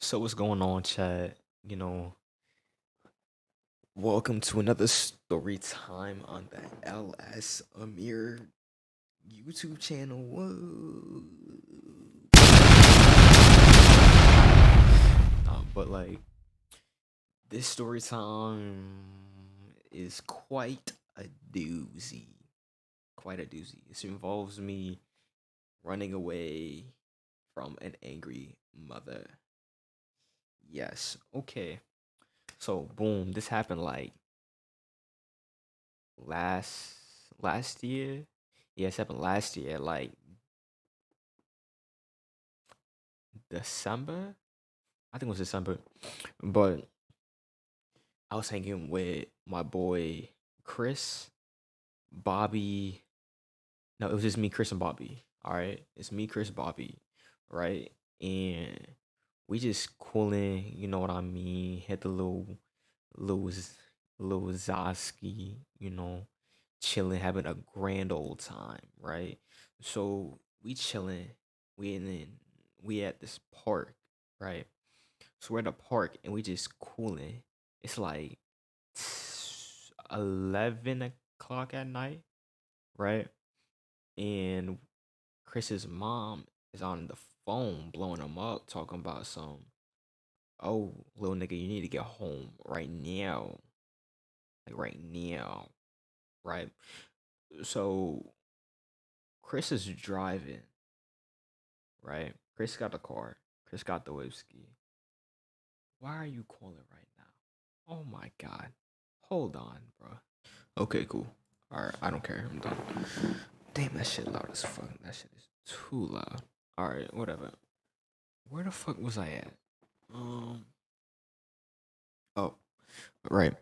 So what's going on, Chad? Welcome to another story time on the LS Amir YouTube channel. Whoa. But like this story time is quite a doozy. Quite a doozy. This involves me running away from an angry mother. Yes. Okay. So boom, this happened like last last year. Yeah, it happened last year, like December. I think it was December. But I was hanging with my boy Chris, Bobby. No, it was just me, Chris, and Bobby. All right, it's me, Chris, Bobby, right? And we just cooling. You know what I mean? Hit the little, little Zaski. Chilling, having a grand old time, right? So we chilling. We in we at this park, right? So we're in the park and we just cooling. It's like 11 o'clock at night, right? And Chris's mom is on the phone blowing him up, talking about some, oh, little nigga, you need to get home right now. Like right now, right? So Chris is driving, right? Chris got the car. Chris got the whiskey. Why are you calling right now? Oh my god. Hold on, bro. Okay, cool. Alright, I don't care. I'm done. Damn, that shit loud as fuck. That shit is too loud. Alright, whatever. Where the fuck was I at? Um. Oh, right.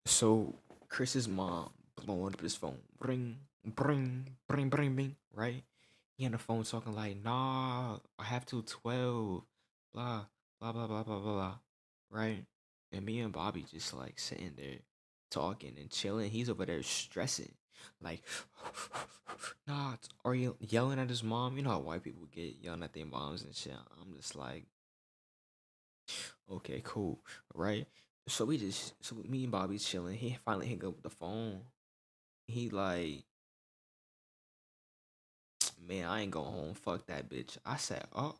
So Chris's mom blowing up his phone. Bring, bring, bring, bring, bring. Right? He on the phone talking like, nah, I have till 12. Blah, blah, blah, blah, blah, blah, blah. Right? And me and Bobby just like sitting there talking and chilling. He's over there stressing. Like, nah, are you yelling at his mom? You know how white people get yelling at their moms and shit. I'm just like, okay, cool. Right? So me and Bobby chilling. He finally hang up the phone. He like, man, I ain't going home. Fuck that bitch. I said, oh,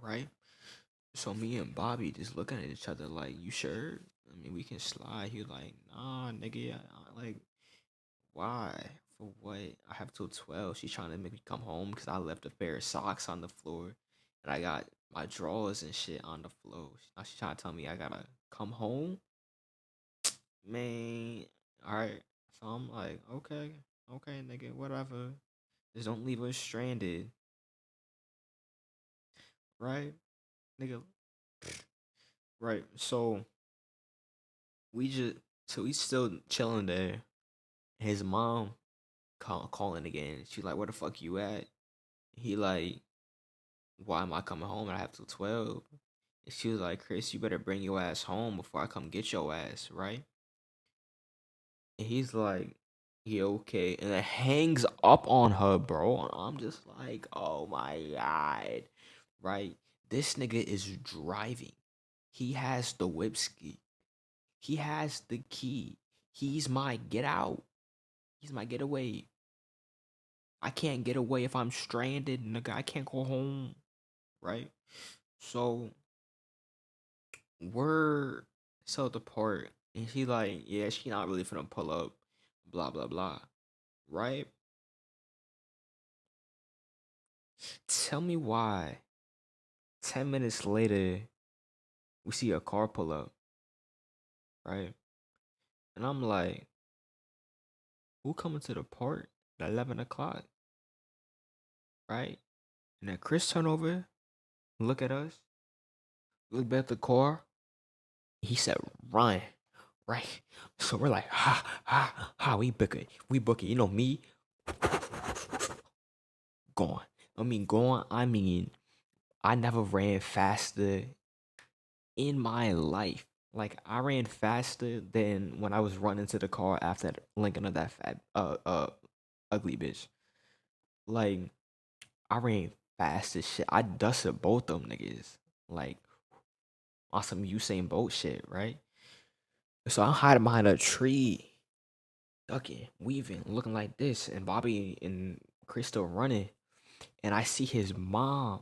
right. So me and Bobby just looking at each other like, you sure? I mean, we can slide. He like, nah, nigga. Like, why? For what? I have till 12. She's trying to make me come home because I left a pair of socks on the floor, and I got my drawers and shit on the floor. Now she's trying to tell me I gotta come home. Man, all right. So I'm like, okay, okay, nigga, whatever. Just don't leave us stranded, right, nigga? Right. We just so he's still chilling there. His mom calling again. She like, where the fuck you at? He like, why am I coming home? And I have till 12. And she was like, Chris, you better bring your ass home before I come get your ass, right? And he's like, yeah, okay. And it hangs up on her, bro. And I'm just like, oh my god. Right? This nigga is driving. He has the whipski. He has the key. He's my get out. He's my getaway. I can't get away if I'm stranded, nigga. I can't go home. Right? So we're so at the port. And she like, yeah, she not really finna pull up. Blah blah blah. Right? Tell me why 10 minutes later, we see a car pull up, right? And I'm like, who coming to the port at 11 o'clock, right? And then Chris turn over, look at us, look back at the car. He said, run, right? So we're like, we book it. We book it. You know me, gone. Gone. I never ran faster in my life. Like I ran faster than when I was running to the car after linking of that fat ugly bitch. Like I ran fast as shit. I dusted both them niggas. Like on some Usain Bolt shit, right? So I'm hiding behind a tree, ducking, weaving, looking like this, and Bobby and Chris still running. And I see his mom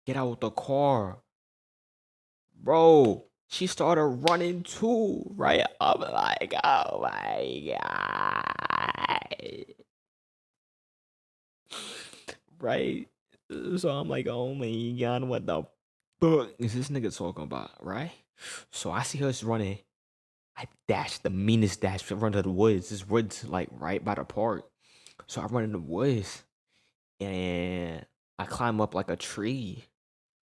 get out of the car. Bro, she started running too, right? I'm like, oh my god. Right? So I'm like, oh my god, what the fuck is this nigga talking about, right? So I see her running. I dash the meanest dash, run to the woods. This woods like right by the park. So I run in the woods and I climb up like a tree,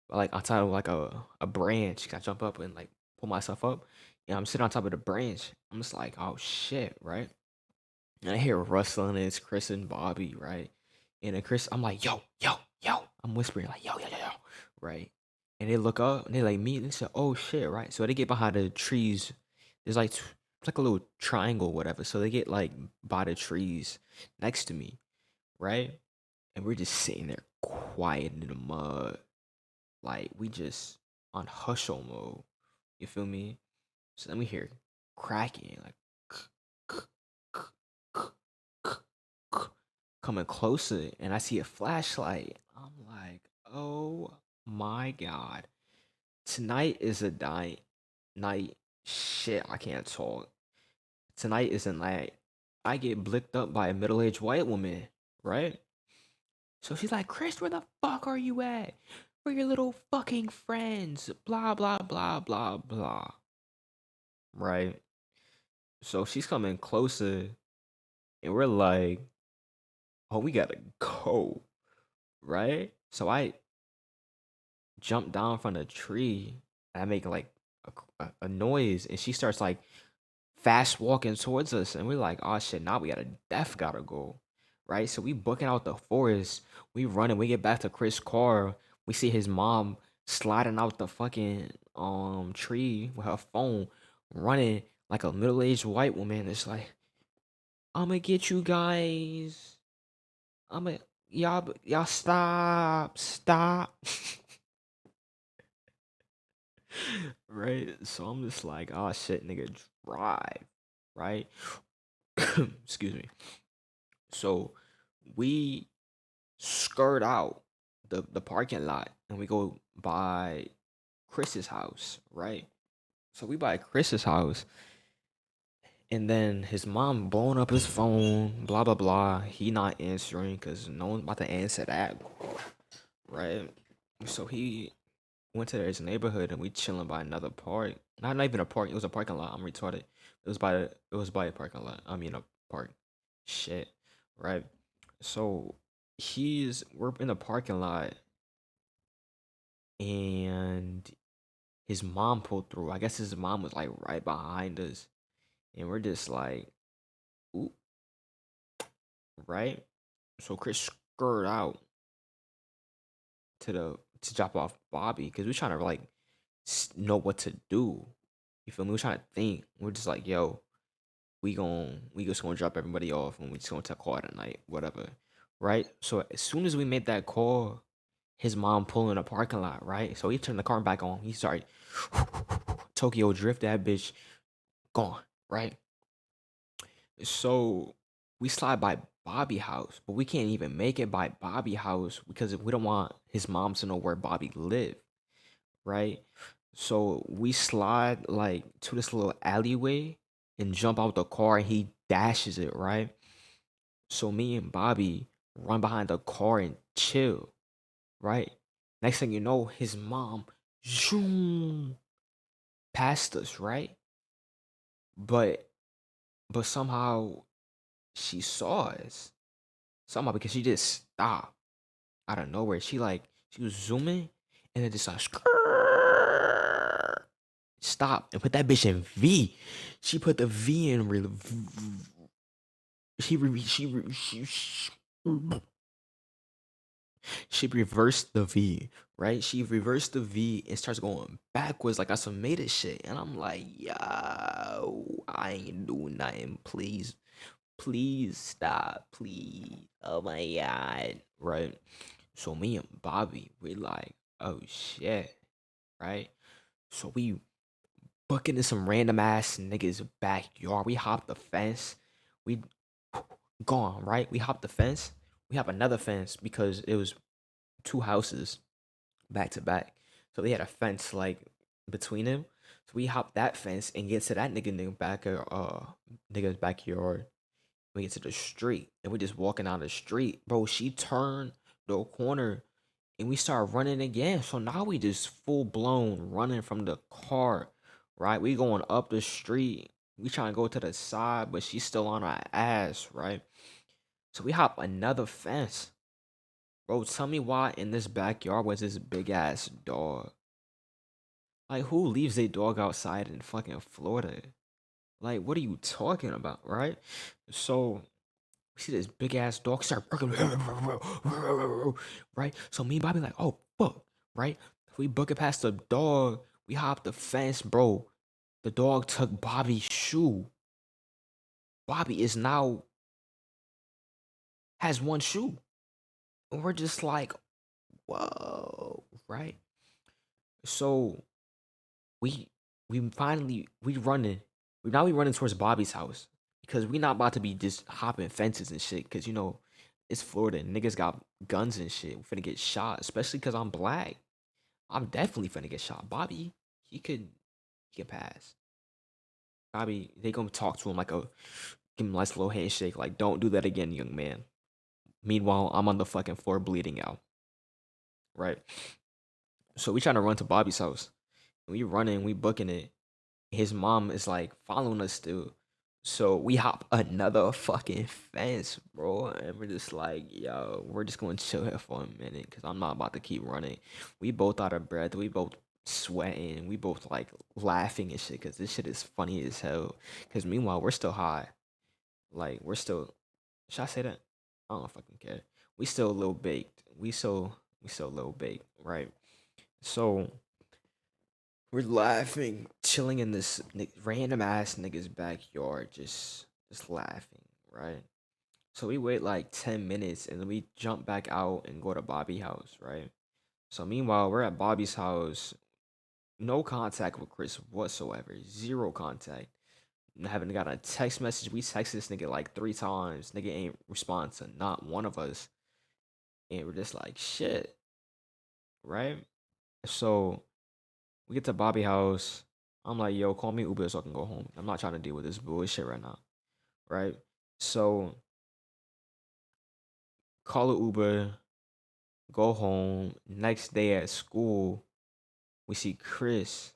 like on top of like a branch. I jump up and like pull myself up. And I'm sitting on top of the branch. I'm just like, oh shit, right? And I hear rustling, and it's Chris and Bobby, right? And then Chris, I'm like, yo, yo, yo. I'm whispering like, yo, yo, yo, yo, right? And they look up and they like me and they say, oh shit, right? So they get behind the trees. There's like it's like a little triangle, whatever. So they get like by the trees next to me, right? And we're just sitting there quiet in the mud, like we just on hustle mode. You feel me? So then we hear cracking, like coming closer, and I see a flashlight. I'm like, oh my god. Tonight is a night. Shit, I can't talk. Tonight is a night. I get blicked up by a middle-aged white woman, right? So she's like, Chris, where the fuck are you at? Where your little fucking friends? Blah blah blah blah blah. Right? So she's coming closer, and we're like, oh, we gotta go, right? So I jump down from the tree, and I make like a noise, and she starts like fast walking towards us, and we're like, oh shit, now we gotta go, right? So we booking out the forest, we running, we get back to Chris' car, we see his mom sliding out the fucking tree with her phone, running like a middle-aged white woman. It's like, I'ma get you guys. I'ma y'all stop. Right? So I'm just like, oh shit, nigga, drive, right? Excuse me. So we skirt out the parking lot and we go by Chris's house, right? So we by Chris's house, and then his mom blowing up his phone, blah blah blah. He not answering because no one's about to answer that, right? So he went to his neighborhood and we chilling by another park. Not even a park. It was a parking lot. I'm retarded. It was by a parking lot. I mean a park. Shit. Right. So we're in the parking lot and his mom pulled through. I guess his mom was like right behind us. And we're just like, ooh, right? So Chris skirted out to drop off Bobby because we're trying to like know what to do. You feel me? We're trying to think. We're just like, yo, we just gonna drop everybody off and we just gonna take a call tonight, whatever. Right? So as soon as we made that call, his mom pulling in a parking lot, right? So he turned the car back on. He started Tokyo drift that bitch gone, right? So we slide by Bobby house, but we can't even make it by Bobby house because we don't want his mom to know where Bobby lived, right? So we slide like to this little alleyway and jump out the car and he dashes it, right? So me and Bobby run behind the car and chill, right? Next thing you know, his mom zoom past us, right? But somehow she saw us. Somehow because she just stopped out of nowhere. She was zooming and then just like stop and put that bitch in V. She put the V in she reversed the V, right? She reversed the V and starts going backwards like I some made it shit. And I'm like, yo, I ain't doing nothing. Please stop. Please. Oh my god. Right. So me and Bobby, we like, oh shit, right? So we book into some random ass niggas backyard. We hop the fence. We gone, right? We hop the fence. We hop another fence because it was two houses back to back. So they had a fence like between them. So we hop that fence and get to that nigga back nigga's backyard. We get to the street and we just walking down the street. Bro, she turned the corner and we start running again. So now we just full blown running from the car, right? We going up the street. We trying to go to the side, but she's still on our ass, right? So we hop another fence. Bro, tell me why in this backyard was this big ass dog? Like, who leaves a dog outside in fucking Florida? Like, what are you talking about, right? So we see this big ass dog start barking, right? So me and Bobby like, oh fuck, right? We book it past the dog. We hop the fence, bro. The dog took Bobby's shoe. Bobby is now has one shoe, and we're just like, whoa, right? So we we running. We running towards Bobby's house because we not about to be just hopping fences and shit. Cause it's Florida and niggas got guns and shit. We finna get shot, especially cause I'm black. I'm definitely finna get shot. Bobby, he could pass. Bobby, they gonna talk to him like give him a nice little handshake. Like, don't do that again, young man. Meanwhile, I'm on the fucking floor bleeding out. Right. So we trying to run to Bobby's house. We running, we booking it. His mom is like following us still. So we hop another fucking fence, bro. And we're just like, yo, we're just gonna chill here for a minute because I'm not about to keep running. We both out of breath. We both sweating. We both like laughing and shit because this shit is funny as hell. Because meanwhile, we're still high. Like, we're still, should I say that? I don't fucking care. We still a little baked. We still a little baked, right? So we're laughing, chilling in this random ass nigga's backyard, just laughing, right? So we wait like 10 minutes, and then we jump back out and go to Bobby's house, right? So meanwhile, we're at Bobby's house, no contact with Chris whatsoever, zero contact. Haven't got a text message. We text this nigga like 3 times. Nigga ain't respond to not one of us, and we're just like shit, right? So we get to Bobby house. I'm like, yo, call me Uber so I can go home. I'm not trying to deal with this bullshit right now, right? So call a Uber, go home. Next day at school, we see Chris.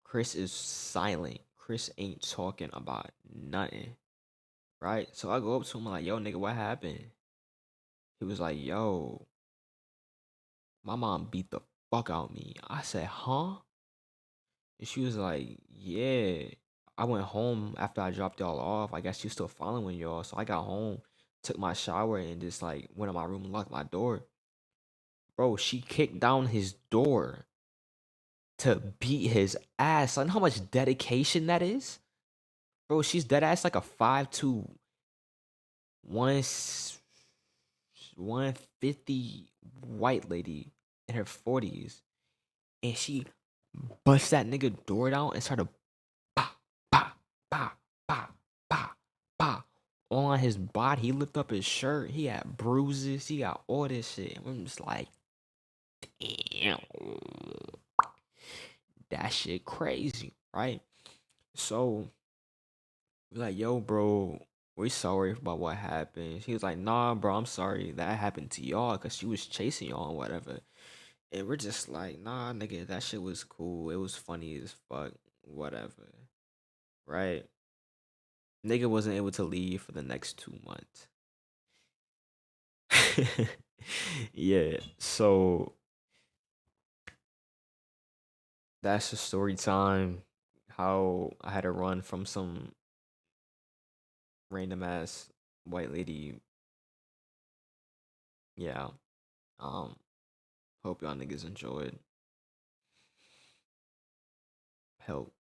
Chris is silent. Chris ain't talking about nothing, right? So I go up to him like, yo, nigga, what happened? He was like, yo, my mom beat the fuck out of me. I said, huh? And she was like, yeah. I went home after I dropped y'all off. I guess she was still following y'all. So I got home, took my shower, and just like went in my room and locked my door. Bro, she kicked down his door to beat his ass. I know how much dedication that is. Bro, she's dead ass like a 5'2", 1 150 white lady in her 40s. And she bust that nigga door down and started bah, bah, bah, bah, bah, bah, on his body. He lifted up his shirt. He had bruises. He got all this shit. I'm just like, damn, that shit crazy, right? So we're like, yo, bro, we sorry about what happened. He was like, nah, bro, I'm sorry that happened to y'all because she was chasing y'all and whatever. And we're just like, nah, nigga, that shit was cool. It was funny as fuck. Whatever. Right? Nigga wasn't able to leave for the next 2 months. Yeah. So that's the story time. How I had to run from some random ass white lady. Yeah. Um, hope y'all niggas enjoyed. Help.